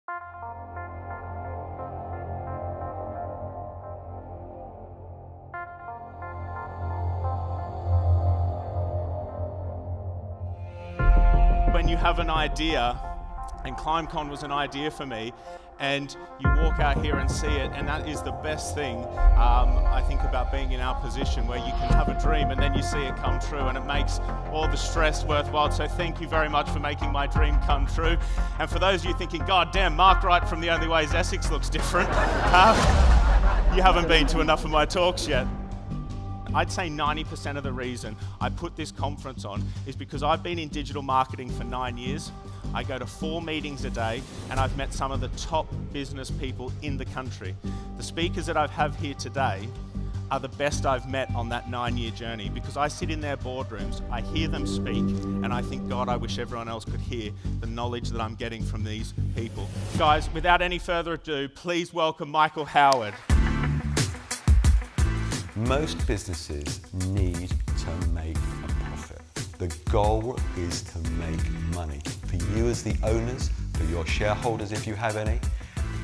When you have an idea, and Climbcon was an idea for me, and you walk out here and see it, and that is the best thing, I think, about being in our position, where you can have a dream and then you see it come true, and it makes all the stress worthwhile. So thank you very much for making my dream come true. And for those of you thinking, God damn, Mark Wright from The Only Way is Essex looks different, you haven't been to enough of my talks yet. I'd say 90% of the reason I put this conference on is because I've been in digital marketing for 9 years. I go to 4 meetings a day, and I've met some of the top business people in the country. The speakers that I have here today are the best I've met on that 9-year journey, because I sit in their boardrooms, I hear them speak, and I think, God, I wish everyone else could hear the knowledge that I'm getting from these people. Guys, without any further ado, please welcome Michael Howard. Most businesses need to make a profit. The goal is to make money. For you as the owners, for your shareholders if you have any.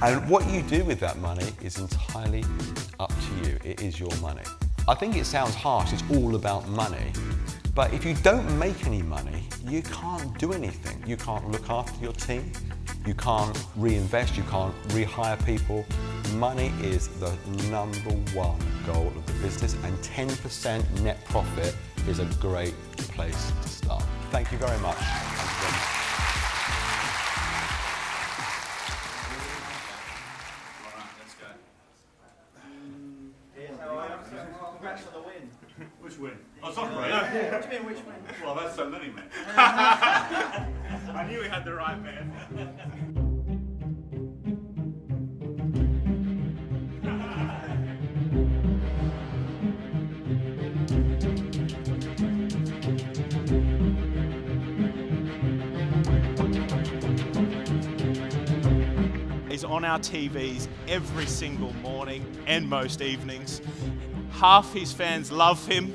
And what you do with that money is entirely up to you. It is your money. I think it sounds harsh, it's all about money. But if you don't make any money, you can't do anything. You can't look after your team. You can't reinvest, you can't rehire people. Money is the #1 goal of the business, and 10% net profit is a great place to start. Thank you very much. Congrats on the win. Which win? Oh, sorry. What do you mean, which win? Well, that's so many, man. I knew we had the right man. Is on our TVs every single morning and most evenings. Half his fans love him,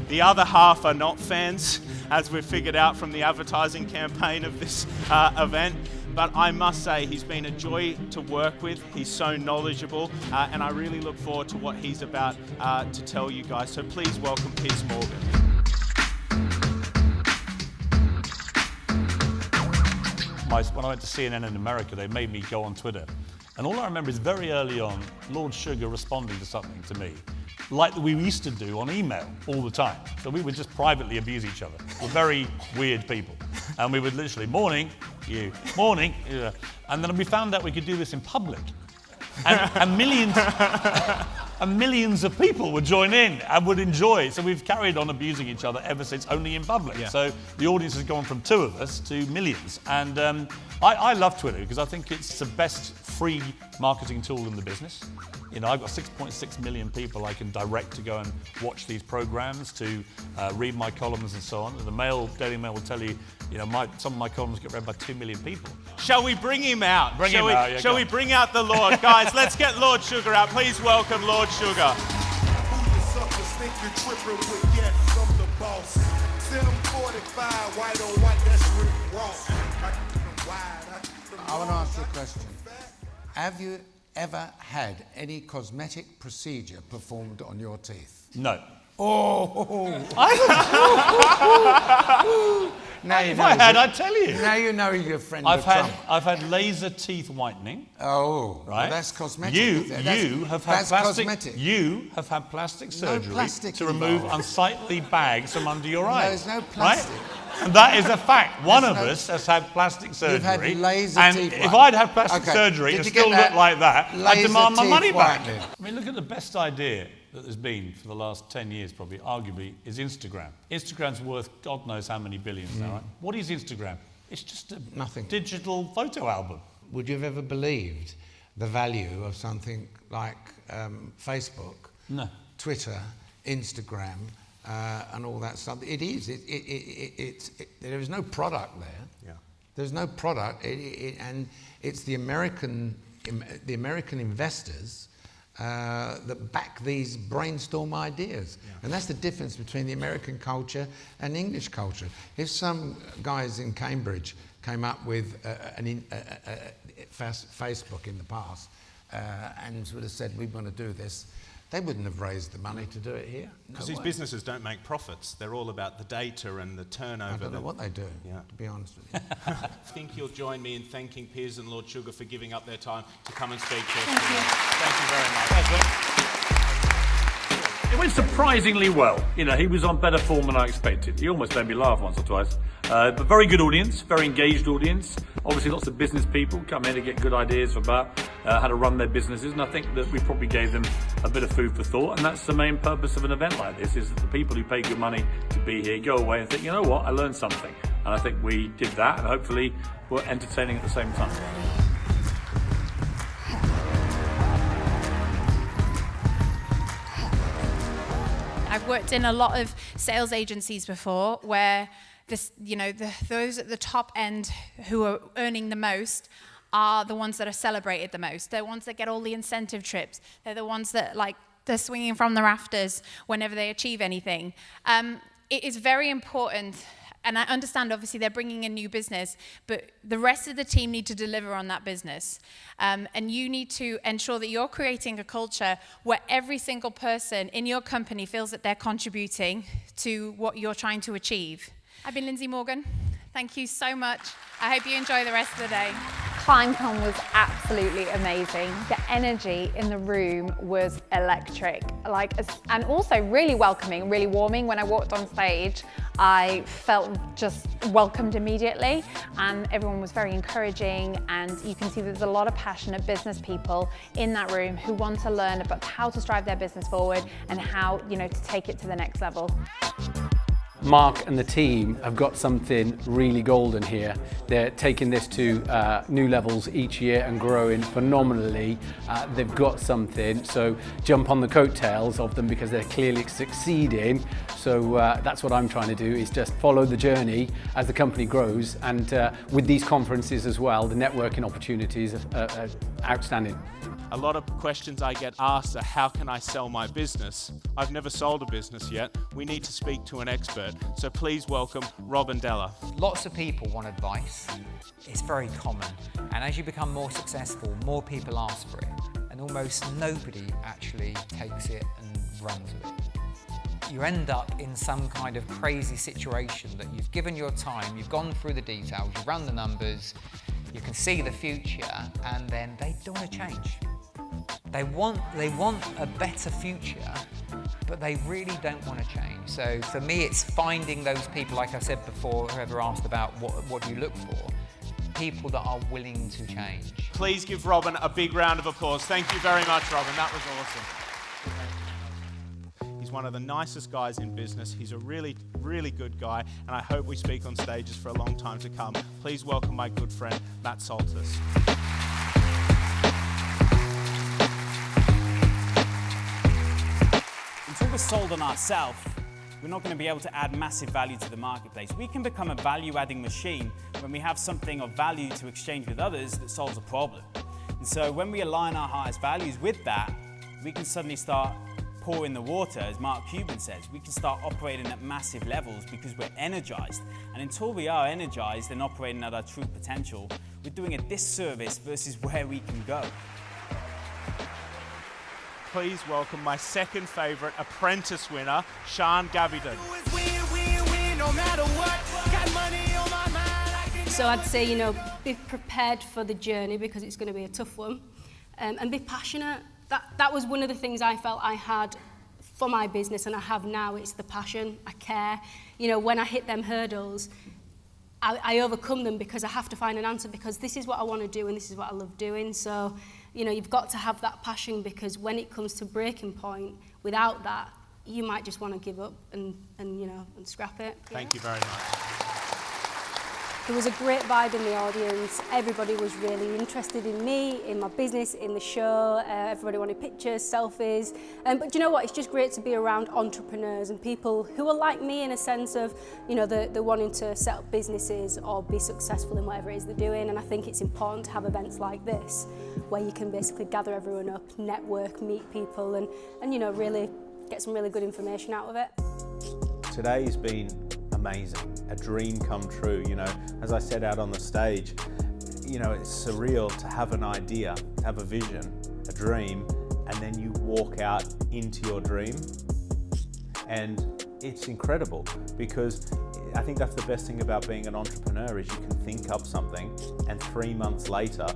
the other half are not fans, as we've figured out from the advertising campaign of this event. But I must say, he's been a joy to work with. He's so knowledgeable, and I really look forward to what he's about to tell you guys. So please welcome Piers Morgan. When I went to CNN in America, they made me go on Twitter. And all I remember is very early on, Lord Sugar responding to something to me, like we used to do on email all the time. So we would just privately abuse each other. We're very weird people. And we would literally, morning, you, morning, you. And then we found out we could do this in public. And millions of people would join in and would enjoy it. So we've carried on abusing each other ever since, only in public. Yeah. So the audience has gone from 2 of us to millions. And I love Twitter because I think it's the best free marketing tool in the business. You know, I've got 6.6 million people I can direct to go and watch these programs, to read my columns and so on. And the Daily Mail will tell you, you know, some of my columns get read by 2 million people. Shall we bring him out? Shall we bring out the Lord? Guys, let's get Lord Sugar out. Please welcome Lord Sugar. I want to ask you a question. Have you ever had any cosmetic procedure performed on your teeth? No. Oh! Now you If know I had, I'd tell you. Now you know you're a friend of Trump. I've had laser teeth whitening. Oh, right. Well, that's cosmetic. You have had plastic. Cosmetic. You have had plastic surgery plastic to remove involved. unsightly bags from under your eyes. There's no plastic. Right? And that is a fact. One of us has had plastic surgery. You've had laser and teeth if I'd had plastic Okay. surgery Did and you still get that looked like that, I'd laser demand my teeth money back. whitening? I mean, look at the best idea that there's been for the last 10 years, probably, arguably, is Instagram. Instagram's worth God knows how many billions now, right? What is Instagram? It's just a digital photo album. Would you have ever believed the value of something like Facebook, No. Twitter, Instagram, and all that stuff? It is. There is no product there. Yeah. There's no product, and it's the American investors that back these brainstorm ideas. Yeah. And that's the difference between the American culture and English culture. If some guys in Cambridge came up with Facebook in the past and would have said, we want to do this, they wouldn't have raised the money to do it here. Because these businesses don't make profits. They're all about the data and the turnover. I don't know what they do, to be honest with you. I think you'll join me in thanking Piers and Lord Sugar for giving up their time to come and speak to us today. Thank you very much. It went surprisingly well. You know, he was on better form than I expected. He almost made me laugh once or twice. But very good audience, very engaged audience. Obviously lots of business people come in to get good ideas about how to run their businesses, and I think that we probably gave them a bit of food for thought, and that's the main purpose of an event like this, is that the people who pay good money to be here go away and think, you know what, I learned something. And I think we did that, and hopefully we're entertaining at the same time. I've worked in a lot of sales agencies before where those at the top end who are earning the most are the ones that are celebrated the most. They're the ones that get all the incentive trips. They're the ones that they're swinging from the rafters whenever they achieve anything. It is very important, and I understand obviously they're bringing in new business, but the rest of the team need to deliver on that business. And you need to ensure that you're creating a culture where every single person in your company feels that they're contributing to what you're trying to achieve. I've been Lindsay Morgan. Thank you so much. I hope you enjoy the rest of the day. Climbcon was absolutely amazing. The energy in the room was electric, and also really welcoming, really warming. When I walked on stage, I felt just welcomed immediately, and everyone was very encouraging, and you can see there's a lot of passionate business people in that room who want to learn about how to drive their business forward and how, to take it to the next level. Mark and the team have got something really golden here. They're taking this to new levels each year and growing phenomenally. They've got something, so jump on the coattails of them because they're clearly succeeding. So that's what I'm trying to do, is just follow the journey as the company grows, and with these conferences as well, the networking opportunities are outstanding. A lot of questions I get asked are, how can I sell my business? I've never sold a business yet. We need to speak to an expert. So please welcome Rob and Della. Lots of people want advice. It's very common. And as you become more successful, more people ask for it. And almost nobody actually takes it and runs with it. You end up in some kind of crazy situation that you've given your time, you've gone through the details, you've run the numbers, you can see the future, and then they don't want to change. They want a better future, but they really don't want to change. So for me, it's finding those people, like I said before, whoever asked about what do you look for, people that are willing to change. Please give Robin a big round of applause. Thank you very much, Robin. That was awesome. He's one of the nicest guys in business. He's a really, really good guy, and I hope we speak on stages for a long time to come. Please welcome my good friend, Matt Salters. Until we're sold on ourselves, we're not going to be able to add massive value to the marketplace. We can become a value-adding machine when we have something of value to exchange with others that solves a problem. And so when we align our highest values with that, we can suddenly start pouring the water, as Mark Cuban says. We can start operating at massive levels because we're energized. And until we are energized and operating at our true potential, we're doing a disservice versus where we can go. Please welcome my second favourite Apprentice winner, Sean Gavidan. So I'd say, be prepared for the journey because it's going to be a tough one, and be passionate. That was one of the things I felt I had for my business, and I have now. It's the passion. I care. When I hit them hurdles, I overcome them because I have to find an answer, because this is what I want to do and this is what I love doing. So, you've got to have that passion, because when it comes to breaking point, without that, you might just want to give up and scrap it. Thank you very much. There was a great vibe in the audience. Everybody was really interested in me, in my business, in the show. Everybody wanted pictures, selfies. But do you know what? It's just great to be around entrepreneurs and people who are like me in a sense of, they're wanting to set up businesses or be successful in whatever it is they're doing. And I think it's important to have events like this where you can basically gather everyone up, network, meet people, and really get some really good information out of it. Today's been amazing, a dream come true. You know, as I said out on the stage, you know, it's surreal to have an idea, to have a vision, a dream, and then you walk out into your dream. And it's incredible, because I think that's the best thing about being an entrepreneur, is you can think up something and 3 months later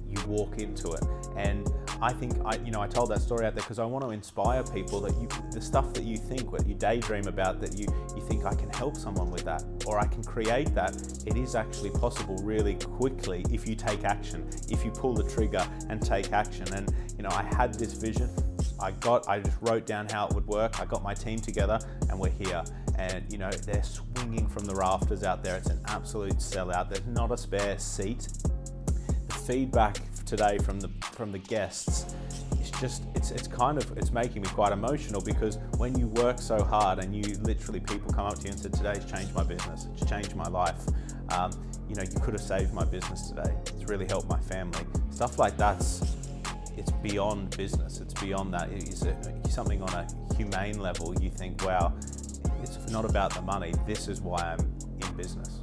you walk into it. And I think I told that story out there because I want to inspire people that the stuff that you think, what you daydream about, that you think I can help someone with that, or I can create that. It is actually possible really quickly if you take action, if you pull the trigger and take action. And you know, I had this vision. I just wrote down how it would work. I got my team together and we're here. And you know, they're swinging from the rafters out there. It's an absolute sellout. There's not a spare seat. The feedback today from the guests is just, it's making me quite emotional, because when you work so hard and you literally, people come up to you and say, today's changed my business, it's changed my life. You know, you could have saved my business today. It's really helped my family. Stuff like that's, it's beyond business. It's beyond that. It's something on a humane level. You think, wow, it's not about the money. This is why I'm in business.